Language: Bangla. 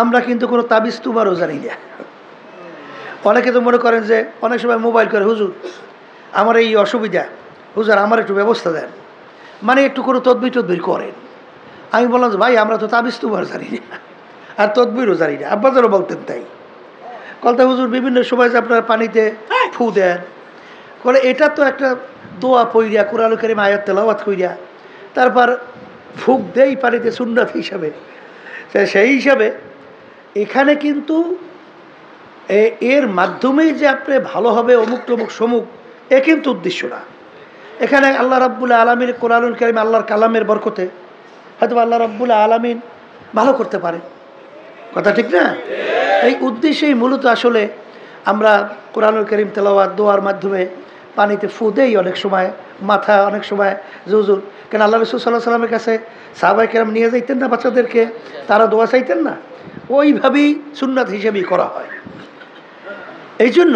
আমরা কিন্তু কোনো তাবিজ তুবারও জানি না। অনেকে তো মনে করেন যে অনেক সময় মোবাইল করে, হুজুর আমার এই অসুবিধা, হুজুর আমার একটু ব্যবস্থা দেন, মানে একটু করে তদবির করেন। আমি বললাম যে ভাই আমরা তো তাবিজ তুবার জানি না আর তদবিরও জানি না। আব্বাজারও বলতেন তাই, কলতা হুজুর বিভিন্ন সময় যে আপনারা পানিতে ফু দেন, বলে এটা তো একটা দোয়া পইরা কোরআন কারীম আয়াত তেলাওয়াত কইরা তারপর ফুক দেই পানিতে সুন্নাত হিসাবে। সেই হিসাবে এখানে কিন্তু এর মাধ্যমেই যে আপনি ভালো হবে অমুক টমুক সমুক, এ কিন্তু উদ্দেশ্য না। এখানে আল্লাহ রাব্বুল আলামিন কোরআনুল কারীম আল্লাহর কালামের বরকতে হয়তো আল্লাহ রাব্বুল আলামিন ভালো করতে পারে, কথা ঠিক না? এই উদ্দেশ্যেই মূলত আসলে আমরা কোরআনুল কারীম তেলাওয়াত দোয়ার মাধ্যমে পানিতে ফু দেই অনেক সময়, মাথা অনেক সময় হুজুর। কেন আল্লাহ রাসূল সাল্লাল্লাহু আলাইহি ওয়াসাল্লামের কাছে সাহাবায়ে কেরাম নিয়ে যাইতেন না বাচ্চাদেরকে, তারা দোয়া চাইতেন না, ওইভাবেই সুন্নাত হিসেবেই করা হয়। এই জন্য